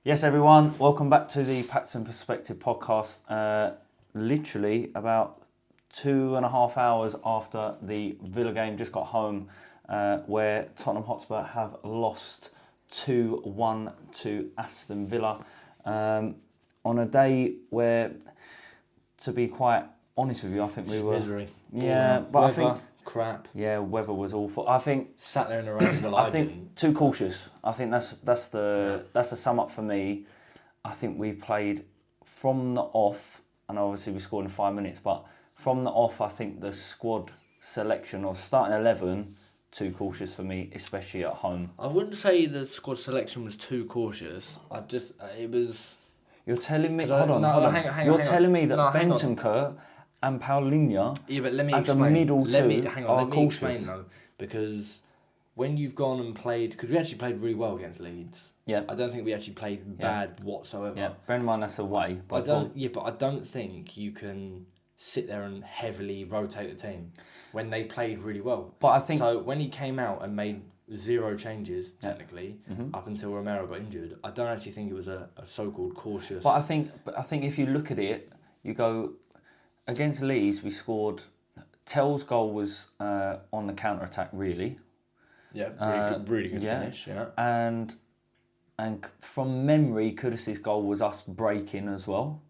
Yes, everyone, welcome back to the Paxton Perspective podcast. Literally about 2.5 hours after the Villa game, just got home, where Tottenham Hotspur have lost 2-1 to Aston Villa. On a day where, to be quite honest with you, I think we were... misery. Yeah, but weather, I think... crap. Yeah, weather was awful. I think... Sat there in the rain, but I think too cautious. I think that's the sum up for me. I think we played from the off, and obviously we scored in 5 minutes, but from the off, I think the squad selection or starting 11 too cautious for me, especially at home. I wouldn't say the squad selection was too cautious. It was... You're telling me... Hang on. You're telling me that Bentancur and Paulinho as a middle two are cautious. Explain though, because when you've gone and played... Because we actually played really well against Leeds. Yeah. I don't think we actually played bad whatsoever. Yeah, bear in mind that's away. But I don't think you can sit there and heavily rotate the team when they played really well. But I think... So when he came out and made 0 changes, technically, up until Romero got injured, I don't actually think it was a so-called cautious... But I think if you look at it, you go... Against Leeds, we scored... Tell's goal was on the counter-attack, really. Yeah, really good finish, yeah. And from memory, Kudus's goal was us breaking as well.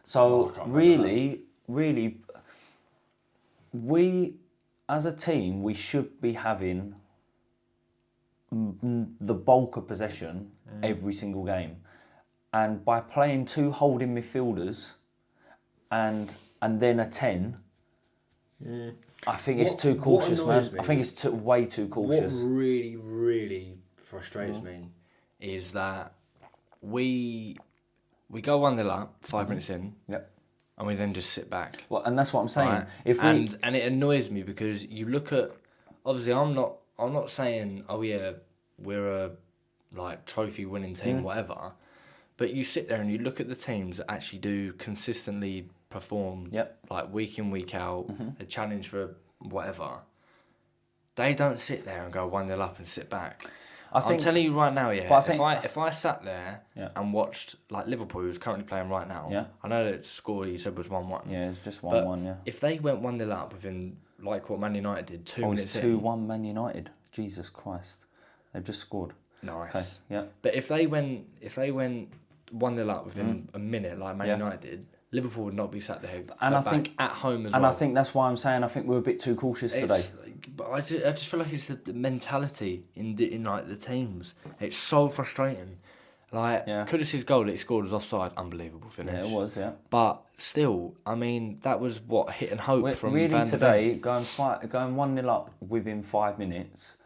So really, we as a team, we should be having the bulk of possession every single game. And by playing 2 holding midfielders and then a 10, I think it's too cautious, man. I think it's way too cautious. What really, really frustrates me is that we go 1-0 up 5 minutes in, and we then just sit back. Well, and that's what I'm saying. Right? And it annoys me because you look at, obviously I'm not saying we're a trophy winning team, whatever, but you sit there and you look at the teams that actually do consistently perform, week in, week out, a challenge for whatever. They don't sit there and go 1-0 up and sit back. I'm telling you right now, if I sat there and watched Liverpool, who's currently playing right now, I know that score you said was 1-1. Yeah, it's just 1-1. Yeah. If they went 1-0 up within what Man United did, 2 minutes in. 2-1 Man United. Jesus Christ, they've just scored. Nice. Okay. Yeah. But if they went 1-0 up within a minute, like Man United did, Liverpool would not be sat there. And I think at home as well. And I think that's why I'm saying I think we're a bit too cautious today. But I just feel like it's the mentality in the teams. It's so frustrating. Kudus's goal that he scored was offside, unbelievable finish. Yeah, it was. Yeah. But still, I mean, that was what hit and hope from really Van der today. Going 1-0 up within 5 minutes.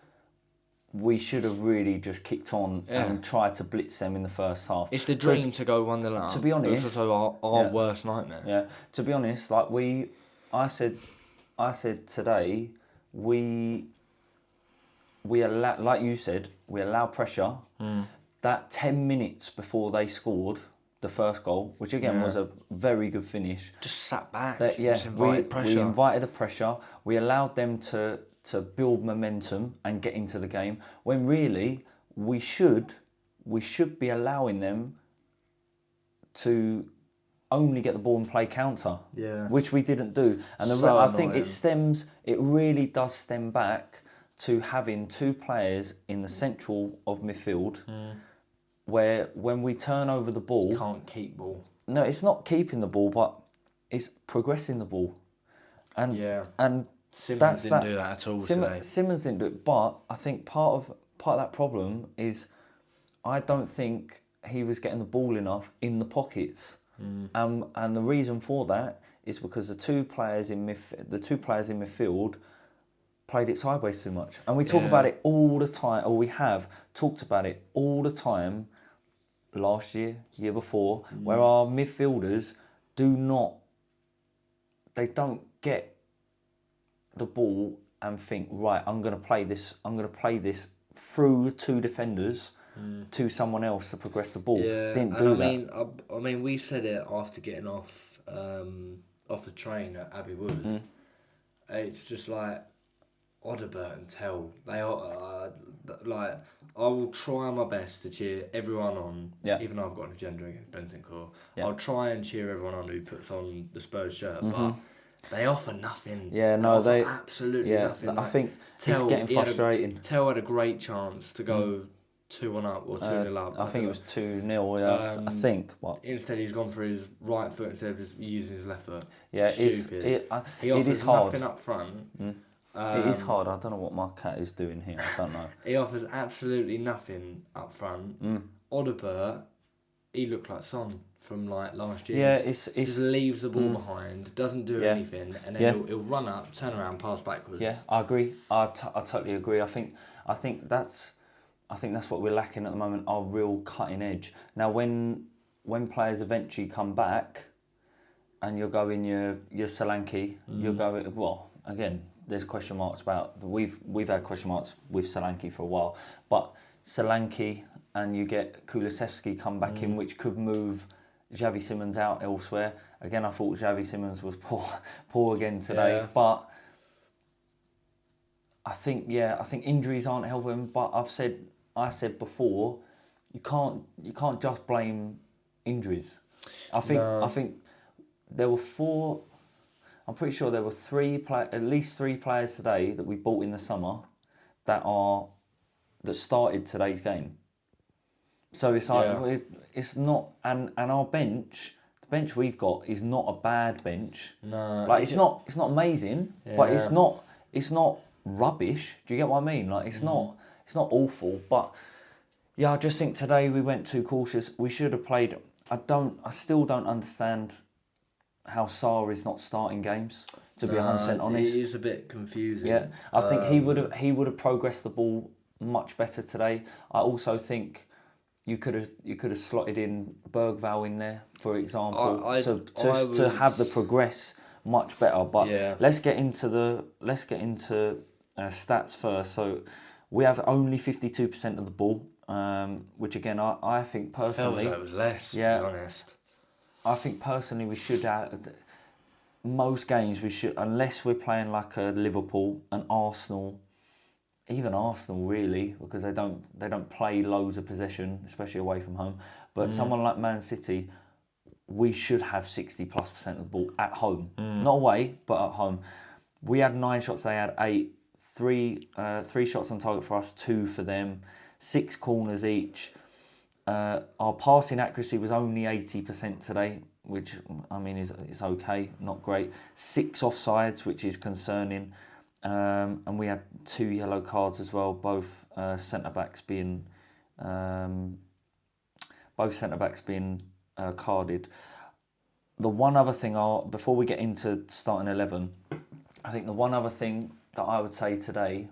We should have really just kicked on and tried to blitz them in the first half. It's the dream to go 1-0 up. To be honest, it's also our worst nightmare. Yeah. To be honest, I said today, we allow, like you said, we allow pressure. That 10 minutes before they scored the first goal, which again was a very good finish. Just sat back. Just invited pressure. We invited the pressure. We allowed them to build momentum and get into the game, when really we should be allowing them to only get the ball and play counter, which we didn't do. And I think it really does stem back to having 2 players in the central of midfield, where when we turn over the ball... You can't keep ball. No, it's not keeping the ball, but it's progressing the ball. And Simmons didn't do that at all today. Simmons didn't do it, but I think part of that problem is I don't think he was getting the ball enough in the pockets, and the reason for that is because the two players in midfield played it sideways too much, and we talk about it all the time, or we have talked about it all the time. Last year before, where our midfielders don't get the ball and think, right, I'm going to play this through 2 defenders to someone else to progress the ball. Didn't do that. I mean, we said it after getting off the train at Abbey Wood. It's just like Odegaard and Tell. like, I will try my best to cheer everyone on, Yeah. even though I've got an agenda against Bentancur. Yeah. I'll try and cheer everyone on who puts on the Spurs shirt, but they offer nothing. Yeah, no, they offer absolutely nothing. I think it's getting frustrating. Tell had a great chance to go 2-1 up or 2-0 up. I think it was 2-0, yeah, I think. What? Instead, he's gone for his right foot instead of just using his left foot. Yeah, Stupid. He it offers is hard. nothing up front. It is hard. I don't know what my cat is doing here. I don't know. He offers absolutely nothing up front. Odobert, he looked like Son from like last year. Yeah, it's just leaves the ball behind, doesn't do anything, and then he'll run up, turn around, pass backwards. Yeah, I agree. I totally agree. I think that's what we're lacking at the moment. Our real cutting edge. Now, when players eventually come back, and you're going your Solanke, you're going well again. There's question marks about we've had question marks with Solanke for a while, but Solanke and you get Kulusevski come back in, which could move Xavi Simons out elsewhere. Again, I thought Xavi Simons was poor again today, but I think injuries aren't helping. But I said before, you can't just blame injuries. I think there were four. I'm pretty sure there were at least three players today that we bought in the summer that started today's game. So it's like it's not, and our bench, the bench we've got is not a bad bench. No, like it's not amazing, but it's not rubbish. Do you get what I mean? Like it's not awful, but yeah, I just think today we went too cautious. We should have played. I still don't understand how Sarr is not starting games, to be 100% honest. It is a bit confusing. Yeah, I think he would have progressed the ball much better today. I also think you could have slotted in Bergvall in there, for example, to have the progress much better. But let's get into stats first. So we have only 52% of the ball, which again I think personally it was less. To be honest. I think personally we should have most games we should, unless we're playing like a Liverpool, an Arsenal, even Arsenal really, because they don't play loads of possession, especially away from home. But someone like Man City, we should have 60+% of the ball at home, not away, but at home. We had 9 shots, they had 8. 3 shots on target for us, 2 for them, 6 corners each. Our passing accuracy was only 80% today, which I mean is okay, not great. 6 offsides, which is concerning, and we had 2 yellow cards as well. Both centre backs being carded. The one other thing, before we get into starting 11, I think the one other thing that I would say today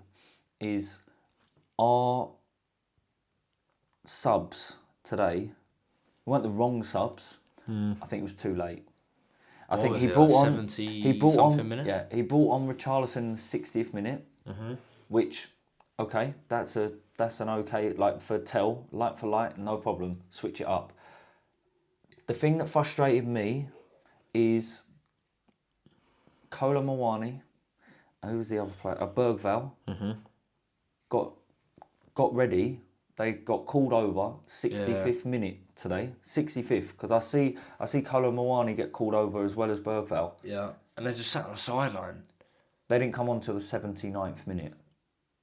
is our subs today weren't the wrong subs. I think it was too late. I think he brought on minute? Yeah, he brought on Richarlison in the 60th minute, which that's an okay, like for light, no problem. Switch it up. The thing that frustrated me is Kolo Muani, who was the other player? Bergvall, got ready. They got called over 65th minute today. 65th, because I see Kolo Muani get called over as well as Bergvall. Yeah, and they just sat on the sideline. They didn't come on till the 79th minute.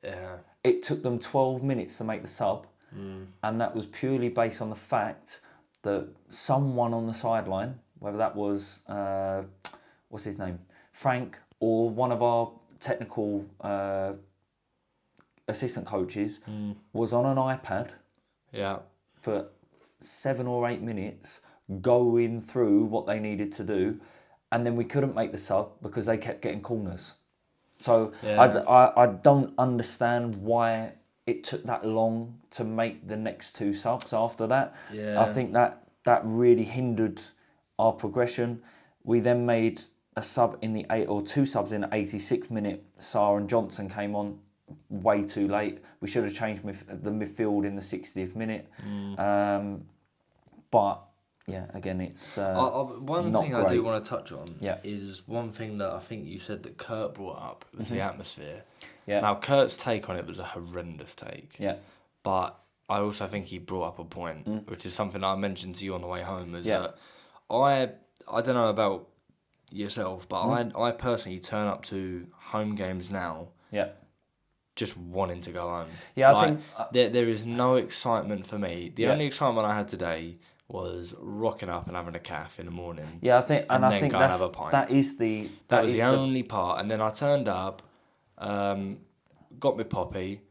Yeah. It took them 12 minutes to make the sub, and that was purely based on the fact that someone on the sideline, whether that was what's his name, Frank, or one of our technical assistant coaches, was on an iPad for 7 or 8 minutes going through what they needed to do, and then we couldn't make the sub because they kept getting corners. So I don't understand why it took that long to make the next 2 subs after that. I think that really hindered our progression. We then made a sub in the 2 subs in the 86th minute. Sarr and Johnson came on way too late. We should have changed the midfield in the 60th minute. But again, it's one not thing great. I do want to touch on Yeah. is one thing that I think you said that Kurt brought up was the atmosphere. Yeah. Now, Kurt's take on it was a horrendous take. Yeah. But I also think he brought up a point, which is something I mentioned to you on the way home, is Yeah. that I don't know about yourself, but I personally turn up to home games now Yeah. just wanting to go home. Yeah, I Like, think there is no excitement for me. The Yeah. only excitement I had today was rocking up and having a calf in the morning. Yeah, I think, and I then think go and have a pint. that is the That was the only part. And then I turned up, got my poppy,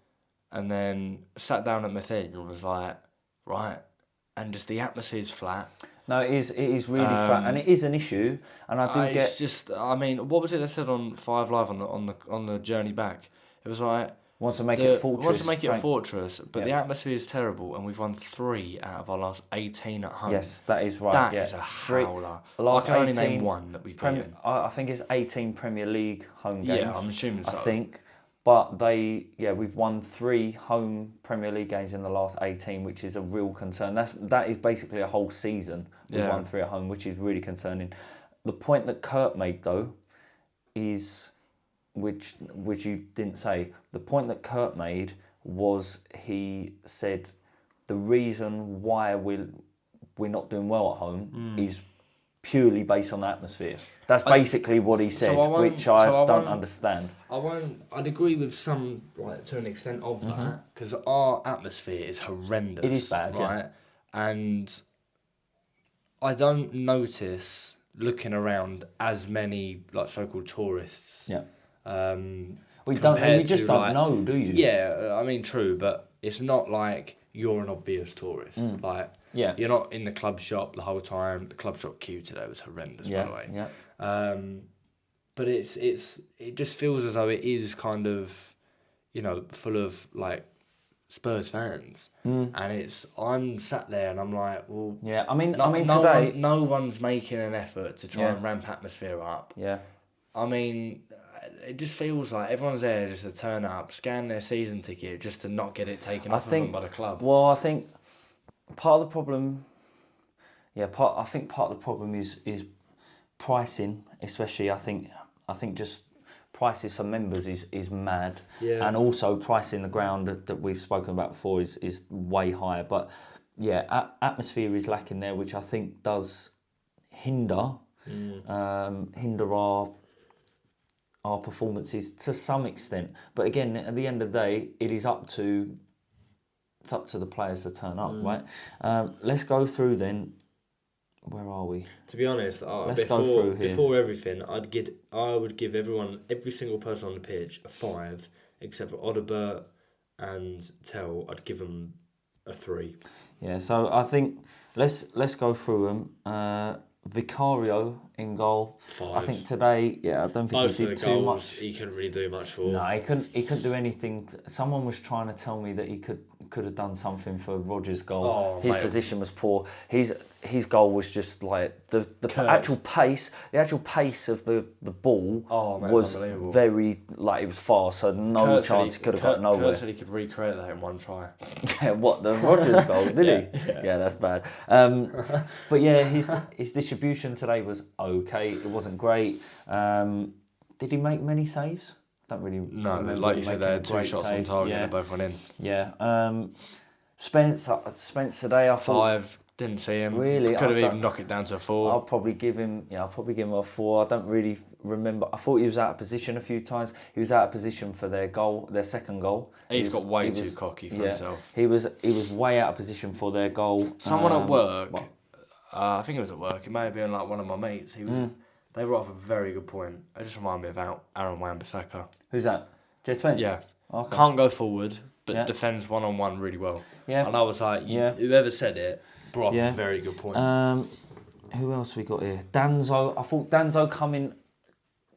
and then sat down at my thing and was like, right, and just the atmosphere's flat. No, it is really flat, and it is an issue. And I do get. It's just, I mean, what was it they said on 5 Live on the journey back? It was like Wants to make it a fortress. Wants to make it a fortress, but Yeah. the atmosphere is terrible, and we've won 3 out of our last 18 at home. Yes, that is right. That yeah. is a howler. Last I can only 18 name one that we've beaten. I think it's 18 Premier League home games. Yeah, I'm assuming so. I think. But we've won 3 home Premier League games in the last 18, which is a real concern. That is basically a whole season. We've won 3 at home, which is really concerning. The point that Kurt made, though, is, which you didn't say, the point that Kurt made was he said the reason why we're not doing well at home is purely based on the atmosphere. That's basically what he said, which I don't understand. I'd agree with some, like, to an extent of that, because our atmosphere is horrendous. It is bad, right? yeah. And I don't notice, looking around, as many, like, so-called tourists. Yeah. We you just don't know, do you? Yeah, I mean, true, but it's not like you're an obvious tourist. Like, you're not in the club shop the whole time. The club shop queue today was horrendous, by the way. Yeah. But it just feels as though it is kind of, full of, like, Spurs fans, and I'm sat there and I'm like, well, yeah. I mean, today no one's making an effort to try and ramp atmosphere up. Yeah. I mean, it just feels like everyone's there just to turn up, scan their season ticket, just to not get it taken off of them by the club. Well, I think part of the problem, I think part of the problem is pricing, especially. I think just prices for members is mad, and also pricing the ground that we've spoken about before is way higher. But atmosphere is lacking there, which I think does hinder our performances to some extent. But again, at the end of the day, it's up to the players to turn up, right? Let's go through then. Where are we? To be honest, before everything, I would give every single person on the pitch a 5, except for Odobert and Tell. I'd give them a 3. Yeah, so I think let's go through them. Vicario in goal. 5. I think today, I don't think Both he did of the too goals, much. he couldn't really do much for. No, he couldn't do anything. Someone was trying to tell me that he could have done something for Rodgers' goal. His position was poor. His goal was just like the actual pace of the ball was very, like, it was fast, so no chance he could have got nowhere. Kurt said he could recreate that in one try. Yeah, what, the Rodgers goal, did he? Yeah, that's bad. But yeah, his distribution today was okay. It wasn't great. Did he make many saves? Don't really. No, like you said, they had 2 shots on target. They both went in. Yeah. Spence today, I thought. 5. Didn't see him. Really, could have even knocked it down to a 4. I'll probably give him a 4. I don't really remember. I thought he was out of position a few times. He was out of position for their second goal. He's got way too cocky for himself. He was way out of position for their goal. Someone at work. I think it was at work. It may have been like one of my mates. They brought up a very good point. It just reminded me of Aaron Wan-Bissaka. Who's that? Jay Spence? Yeah. Okay. Can't go forward, but defends one-on-one really well. Yeah. And I was like, whoever said it brought up a very good point. Who else we got here? Danzo. I thought Danzo coming.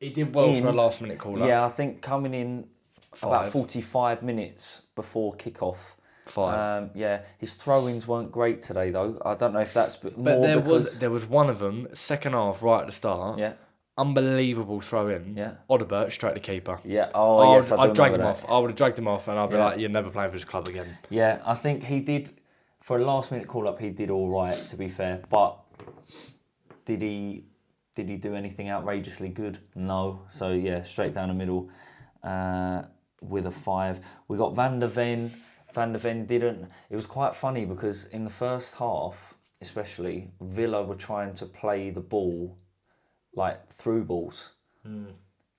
He did well for a last-minute call-up. Yeah, I think coming in 5. about 45 minutes before kick-off. 5. His throw-ins weren't great today, though. I don't know if that's but there was one of them, second half, right at the start. Yeah. Unbelievable throw-in. Yeah. Odobert, straight to keeper. Yeah. Oh, yes, I'd drag him off. I would have dragged him off, and I'd be like, "You're never playing for this club again." Yeah, I think he did, for a last-minute call-up, he did all right, to be fair. But Did he do anything outrageously good? No. So yeah, straight down the middle with a 5. We got Van der Ven. Van der Ven didn't. It was quite funny because in the first half, especially, Villa were trying to play the ball like through balls.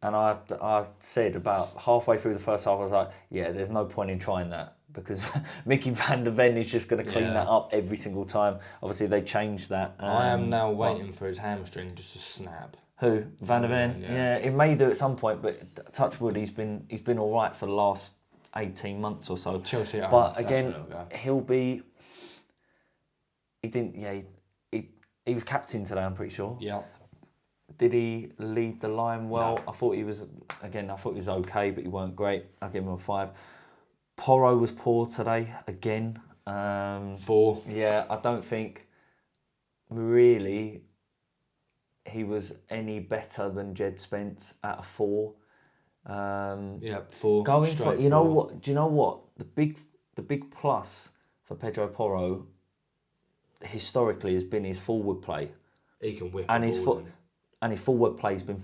And I said about halfway through the first half, I was like, yeah, there's no point in trying that because Mickey van der Ven is just going to clean that up every single time. Obviously, they changed that. I am now waiting for his hamstring just to snap. Who? Van der Ven? Yeah, it may do at some point, but touch wood, he's been all right for the last 18 months or so. Chelsea, but again, he'll be. He didn't. Yeah, he was captain today. I'm pretty sure. Yeah. Did he lead the line well? No. I thought he was okay, but he weren't great. I'll give him a 5. Porro was poor today again. 4. Yeah, I don't think really he was any better than Jed Spence at a 4. 4. Going Straight for, you know 4. what? Do you know what the big plus for Pedro Porro historically has been his forward play. He can whip and the his ball foot. And his forward play's been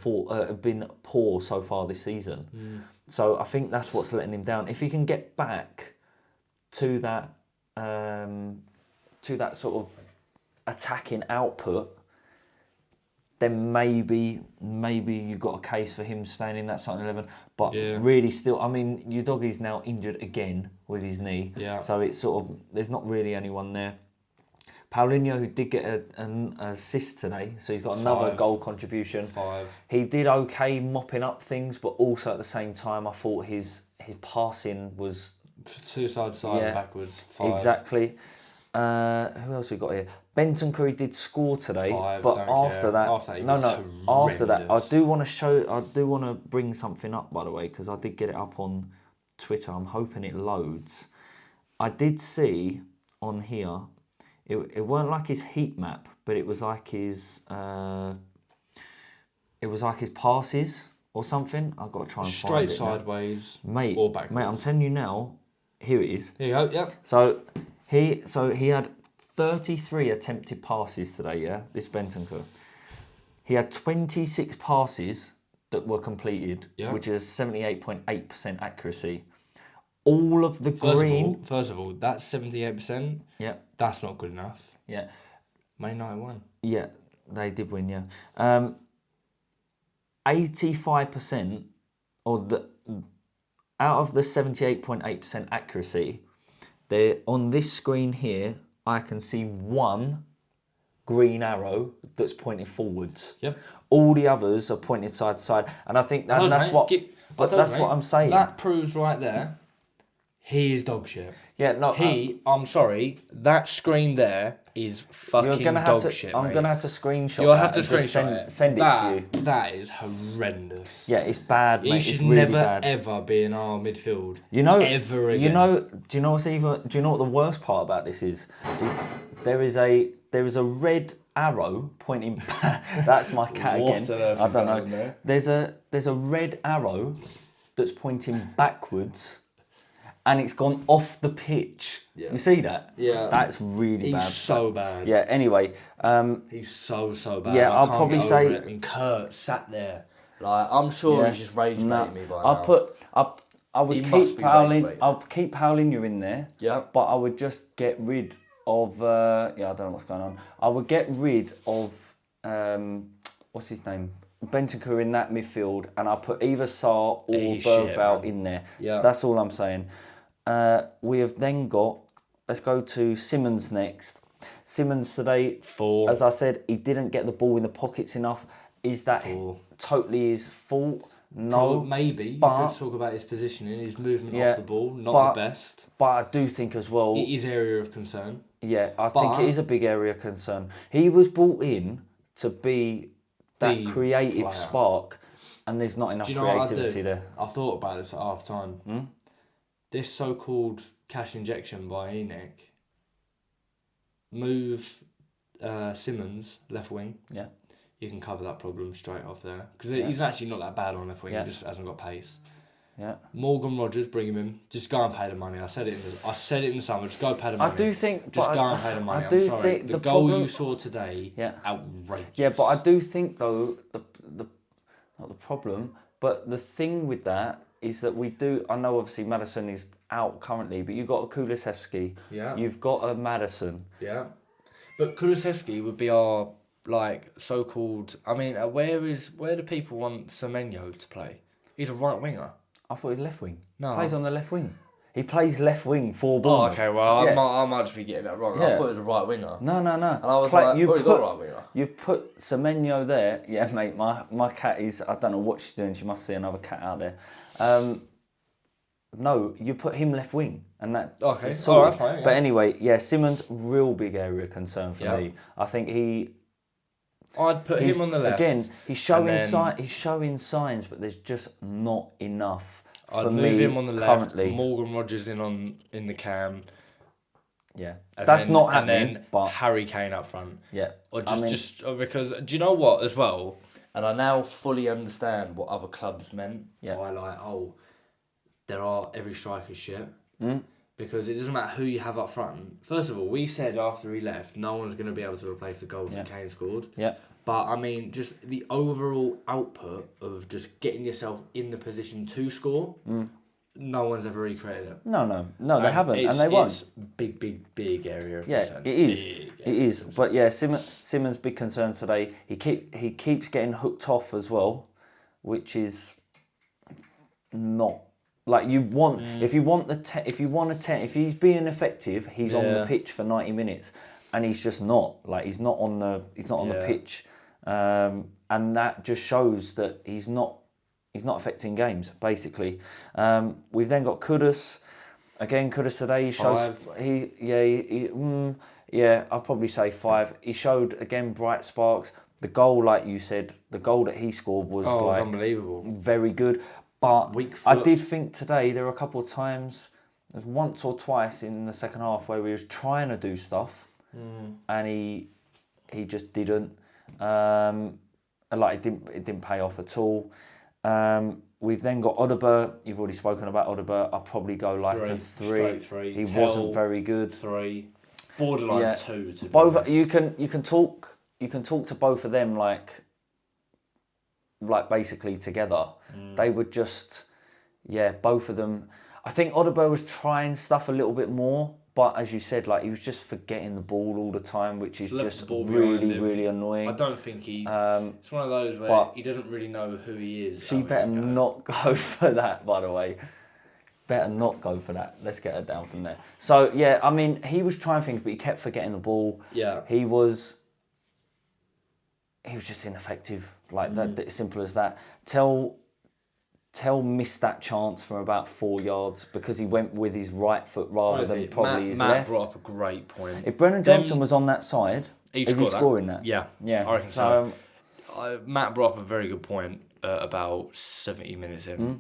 poor so far this season. So I think that's what's letting him down. If he can get back to that sort of attacking output, then maybe you've got a case for him staying in that starting 11. But really, still, I mean, Udogie's now injured again with his knee. Yeah. So it's sort of there's not really anyone there. Paulinho, who did get an assist today, so he's got another 5. goal contribution. 5. He did okay mopping up things, but also at the same time, I thought his passing was... Side and backwards. 5. Exactly. Who else we got here? Benton Curry did score today, 5, but after that, after that, I do want to bring something up, by the way, because I did get it up on Twitter. I'm hoping it loads. I did see on here. It weren't like his heat map, but it was like his passes or something. I've got to try and find it. Straight sideways, mate, or backwards. Mate, I'm telling you now. Here it is. Here you go. Yep. So he had 33 attempted passes today. Yeah, this Bentancur. He had 26 passes that were completed, which is 78.8% accuracy. All of the green. First of all, that's 78%. Yeah. That's not good enough. Yeah. Man United won. Yeah, they did win. Yeah. 85% out of the 78.8% accuracy, there on this screen here, I can see one green arrow that's pointing forwards. Yep. All the others are pointing side to side, and I think that's what I'm saying. That proves right there. He is dog shit. Yeah, no. I'm sorry. That screen there is fucking dog shit. I'm gonna have to screenshot. You'll have to screenshot it. Send it to you. That is horrendous. Yeah, it's bad, mate. He should it's really never bad. ever be in our midfield. You know, ever again. You know. Do you know what's even? Do you know what the worst part about this is there is a red arrow pointing back. That's my cat again. I don't know. There's a red arrow that's pointing backwards. And it's gone off the pitch. Yeah. You see that? Yeah. That's really bad. He's so bad. Yeah, anyway. He's so bad. Yeah, I'll probably say... And Kurt sat there. Like, I'm sure he's just rage-baiting me by now. I would keep Paulinho in there. Yeah. But I would just get rid of... I don't know what's going on. I would get rid of... what's his name? Bentancur in that midfield. And I'll put either Sarr or Bergvall in there. Yeah. That's all I'm saying. We have then got, let's go to Simmons next. Simmons today, 4. As I said, he didn't get the ball in the pockets enough. Is that 4. Totally his fault? No. Maybe. You could talk about his positioning, his movement off the ball, not the best. But I do think as well... It is area of concern. Yeah, I think it is a big area of concern. He was brought in to be that creative spark, and there's not enough creativity there. I thought about this at half time. This so-called cash injection by Enoch, move Simmons left wing. Yeah, you can cover that problem straight off there because he's actually not that bad on left wing. He just hasn't got pace. Yeah. Morgan Rogers, bring him in. Just go and pay the money. I said it in the summer. Just go pay the money. I do think... Just go and pay the money. I do I'm sorry. think the goal you saw today, outrageous. Yeah, but I do think, though, not the problem, but the thing with that is that we do... I know, obviously, Maddison is out currently, but you've got a Kulusevski. Yeah. You've got a Maddison. Yeah. But Kulusevski would be our, like, so-called... I mean, where do people want Semenyo to play? He's a right winger. I thought he was left wing. No. Plays on the left wing. He plays left wing for Bournemouth. Oh, okay, well, I might just be getting that wrong. I thought it was a right winger. No. And I was like, you got a right winger. You put Semenyo there. Yeah, mate, my cat is... I don't know what she's doing. She must see another cat out there. No, you put him left wing. And that... Okay, all right, fine. Yeah. But anyway, yeah, Simmons, real big area of concern for me. I think I'd put him on the left. Again, he's showing signs, but there's just not enough for I'd me move him on the currently. left. Morgan Rogers in the cam. Yeah, that's not happening. And then but Harry Kane up front. Yeah, or because do you know what as well? And I now fully understand what other clubs meant. Yeah, by every striker's shit. Because it doesn't matter who you have up front. First of all, we said after he left, no one's going to be able to replace the goals that Kane scored. Yeah. But, I mean, just the overall output of just getting yourself in the position to score, no one's ever recreated it. No, they haven't, and they won't. It's big area of concern. It is. But, yeah, Simmons' big concern today. He keeps getting hooked off as well, which is not... Like you want, if he's being effective, he's on the pitch for 90 minutes, and he's just not. Like he's not on the pitch, and that just shows that he's not affecting games basically. We've then got Kudus. Again, Kudus today shows I'll probably say 5. He showed again bright sparks. The goal, like you said, the goal that he scored was was unbelievable, very good. But I did think today there were a couple of times, there's once or twice in the second half where we was trying to do stuff, and he just didn't. It didn't pay off at all. We've then got Odegaard. You've already spoken about Odegaard. I'll probably go like a 3. Straight 3. He wasn't very good. 3. Borderline 2. To be both honest. you can talk to both of them like basically together. They were just, both of them. I think Odegaard was trying stuff a little bit more, but as you said, like he was just forgetting the ball all the time, which is just really annoying. I don't think he. It's one of those where he doesn't really know who he is. She better not go for that, by the way. Better not go for that. Let's get her down from there. So I mean, he was trying things, but he kept forgetting the ball. Yeah. He was just ineffective. Like that, simple as that. Tell missed that chance from about 4 yards because he went with his right foot rather than probably his left. Matt brought up a great point. If Brennan Johnson was on that side, is he scoring that? Yeah, I reckon so. Matt brought up a very good point about 70 minutes in.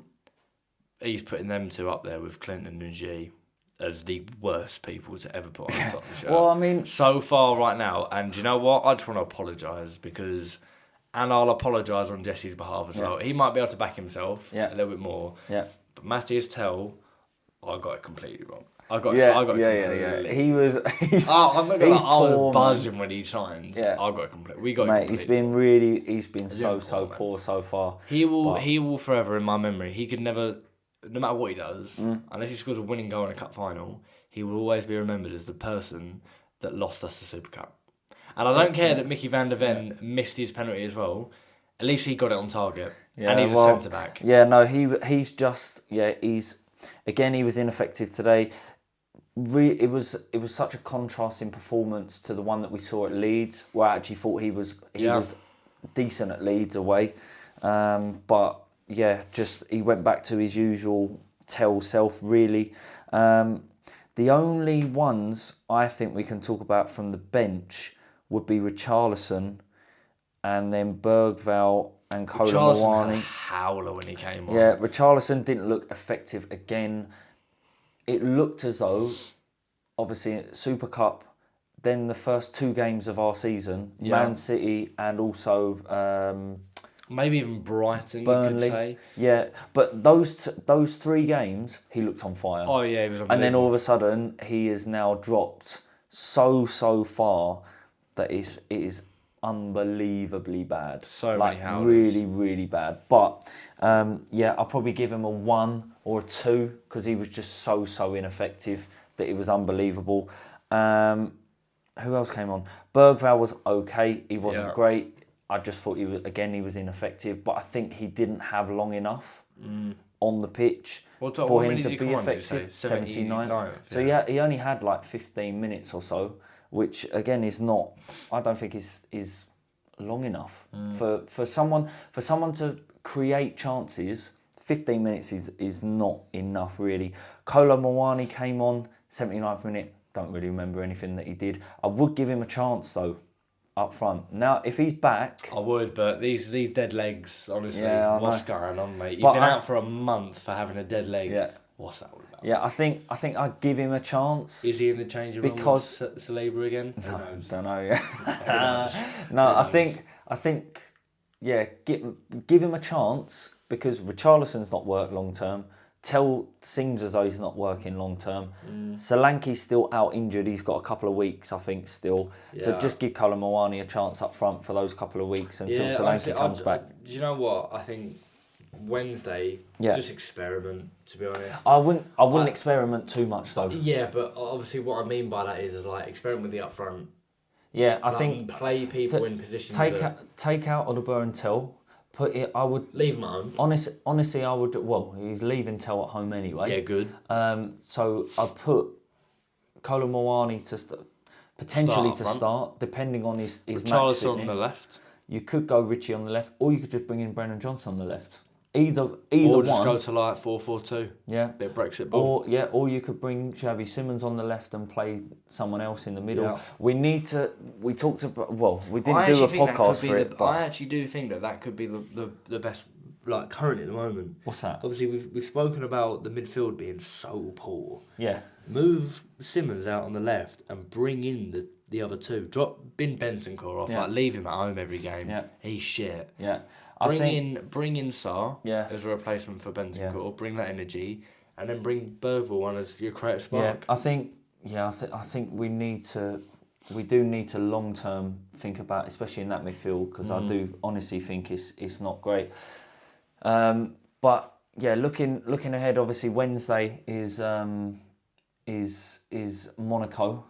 He's putting them two up there with Clinton and G as the worst people to ever put on the top of the shirt. Well, I mean... So far right now, and you know what? I just want to apologise because... And I'll apologise on Jesse's behalf as well. He might be able to back himself a little bit more. Yeah. But Matthias Tell, I got it completely wrong. I got it completely. He was... I'm not gonna lie, I was buzzing when he signed. I got it completely. We got it completely. He's been so poor so far. He will forever in my memory. He could never, no matter what he does, unless he scores a winning goal in a cup final, he will always be remembered as the person that lost us the Super Cup. And I don't care that Mickey van der Ven missed his penalty as well. At least he got it on target. And he's a centre-back. Yeah, no, he's just... Yeah, he was ineffective today. It was such a contrasting performance to the one that we saw at Leeds, where I actually thought he was decent at Leeds away. But, he went back to his usual Tell self, really. The only ones I think we can talk about from the bench... would be Richarlison and then Bergvall and Kolo Richarlison had a Muani. howler when he came on. Yeah, Richarlison didn't look effective again. It looked as though, obviously, Super Cup, then the first 2 games of our season, Man City and also Maybe even Brighton, Burnley. you could say. Yeah, but those 3 games, he looked on fire. Oh, yeah, he was unbelievable. And then all of a sudden, he is now dropped so far that it is unbelievably bad. So many howlers. Really, really bad. But, I'll probably give him a 1 or a 2 because he was just so ineffective that it was unbelievable. Who else came on? Bergvall was okay. He wasn't great. I just thought he was ineffective, but I think he didn't have long enough on the pitch for him to be effective. 79. So he only had like 15 minutes or so, which again is not. I don't think is long enough for someone to create chances. 15 minutes is not enough really. Kolo Muani came on 79th minute. Don't really remember anything that he did. I would give him a chance though. Up front. Now, if he's back... I would, but these dead legs, honestly, what's going on, mate? You've been out for a month for having a dead leg. Yeah. What's that all about? Yeah, I think I'd give him a chance. Is he in the changing room with Saliba again? No, don't know, No, I think, give him a chance because Richarlison's not worked long term. Seems as though he's not working long term. Solanke's still out injured. He's got a couple of weeks, I think, still. Yeah. So just give Kolo Muani a chance up front for those couple of weeks until Solanke comes back. Do you know what? I think Wednesday, just experiment, to be honest. I wouldn't experiment too much though. Yeah, but obviously what I mean by that is like experiment with the up front. Yeah, I think play people in positions. Take out Oliver and Tell. I would leave him at home. Honestly, I would. Well, he's leaving Tell at home anyway. Yeah, good. So I'd put Kolo Muani potentially start, depending on his match fitness. on the left. You could go Richie on the left, or you could just bring in Brennan Johnson on the left. Either or just one. Go to like 4-4-2. Yeah. Bit of Brexit ball. Or you could bring Xavi Simons on the left and play someone else in the middle. Yeah. We talked about. Well, we didn't do a podcast for it. I actually do think that could be the best. Like currently at the moment. What's that? Obviously, we've spoken about the midfield being so poor. Yeah. Move Simmons out on the left and bring in the other two. Drop Bentancur off. Like leave him at home every game. Yeah. He's shit. Yeah. Bring in Sarr as a replacement for Bentancur. Bring that energy, and then bring Bergvall on as your creative spark. I think we do need to long term think about, especially in that midfield, because I do honestly think it's not great. But yeah, looking ahead, obviously Wednesday is Monaco.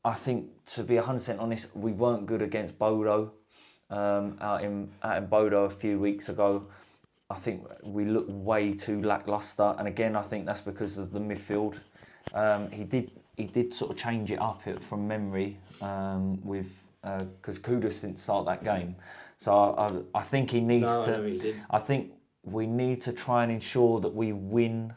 I think, to be 100% honest, we weren't good against Bodo out in Bodo a few weeks ago. I think we looked way too lacklustre, and again, I think that's because of the midfield. He did sort of change it up from memory because Kudus didn't start that game, so I think he needs to. No, he did. I think we need to try and ensure that we win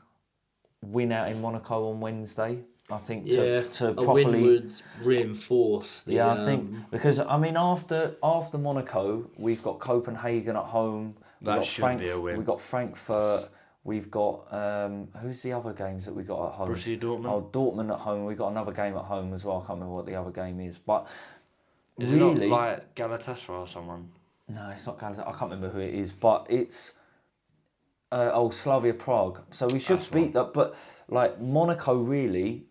out in Monaco on Wednesday. I think to properly win would reinforce. I think because after Monaco, we've got Copenhagen at home. That should be a win. We've got Frankfurt. We've got who's the other games that we got at home? Borussia Dortmund. Oh, Dortmund at home. We've got another game at home as well. I can't remember what the other game is, but is it not like Galatasaray or someone? No, it's not Galatasaray. I can't remember who it is, but it's Slavia Prague. So we should beat that, but like Monaco really.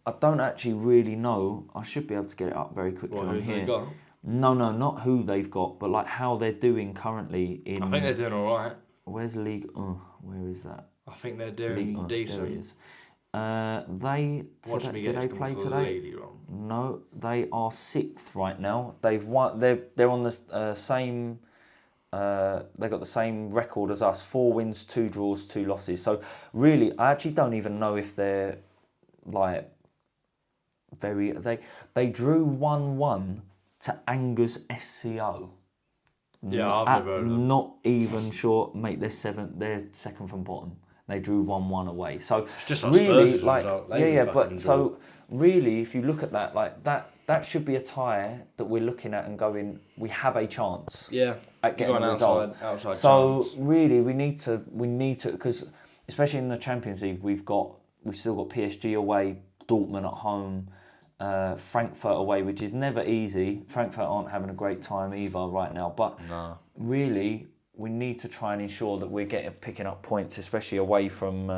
I don't actually really know. I should be able to get it up very quickly on here. They got? No, not who they've got, but like how they're doing currently in. I think they're doing all right. Where's League? Oh, where is that? I think they're doing decent. There it is. Did they play today? No, they are 6th right now. They've won. They're on the same. They got the same record as us: 4 wins, 2 draws, 2 losses. So really, I actually don't even know if they're like. They drew 1-1 to Angers SCO. Yeah, I've never heard of them. Not even sure, mate. They're second from bottom. They drew 1-1 away. So it's just really, Spurs like but so really, if you look at that, like that should be a tie that we're looking at and going, we have a chance. Yeah. At getting a result. Outside so chance. Really, we need to because especially in the Champions League, we've still got PSG away, Dortmund at home. Frankfurt away, which is never easy. Frankfurt aren't having a great time either right now, but really we need to try and ensure that we're picking up points, especially away from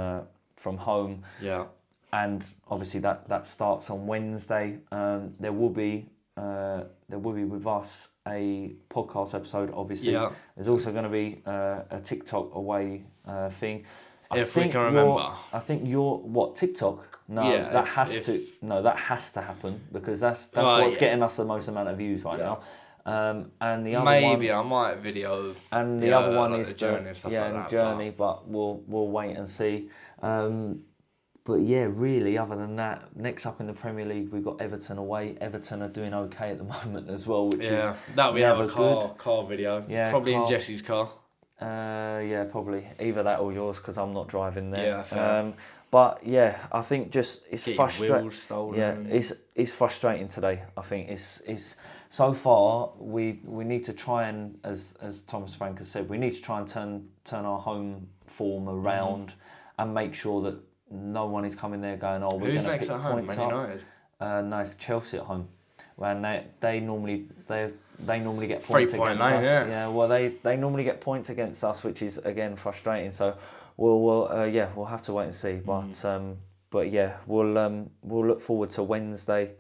home. Yeah. And obviously that starts on Wednesday. There will be with us a podcast episode. Obviously, there's also going to be a TikTok away thing. If we can remember. I think you're TikTok? No, that has to happen because that's what's getting us the most amount of views right now. And the other maybe I might video. And the other one is the journey, journey, but we'll wait and see. But yeah, really, other than that, next up in the Premier League, we've got Everton away. Everton are doing okay at the moment as well, which is that we have a good. car video. Yeah, probably in Jesse's car. Yeah, probably either that or yours because I'm not driving there. Yeah, fair. But yeah, I think just it's frustrating. Yeah, it's frustrating today. I think it's so far we need to try and as Thomas Frank has said, we need to try and turn our home form around and make sure that no one is coming there going, oh, we're going to pick points up. United? No, it's Chelsea at home. When they normally get points against us. Yeah, well they normally get points against us, which is again frustrating. So we'll have to wait and see. But yeah, we'll look forward to Wednesday,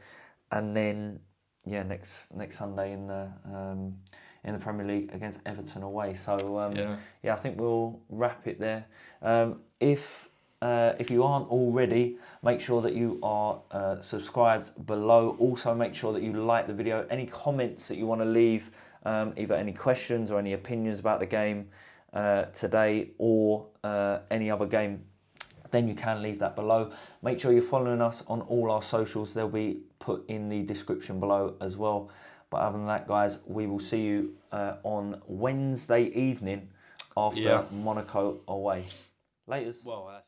and then next Sunday in the Premier League against Everton away. So I think we'll wrap it there. If you aren't already, make sure that you are subscribed below. Also, make sure that you like the video. Any comments that you want to leave, either any questions or any opinions about the game today or any other game, then you can leave that below. Make sure you're following us on all our socials. They'll be put in the description below as well. But other than that, guys, we will see you on Wednesday evening after Monaco away. Laters. Well, that's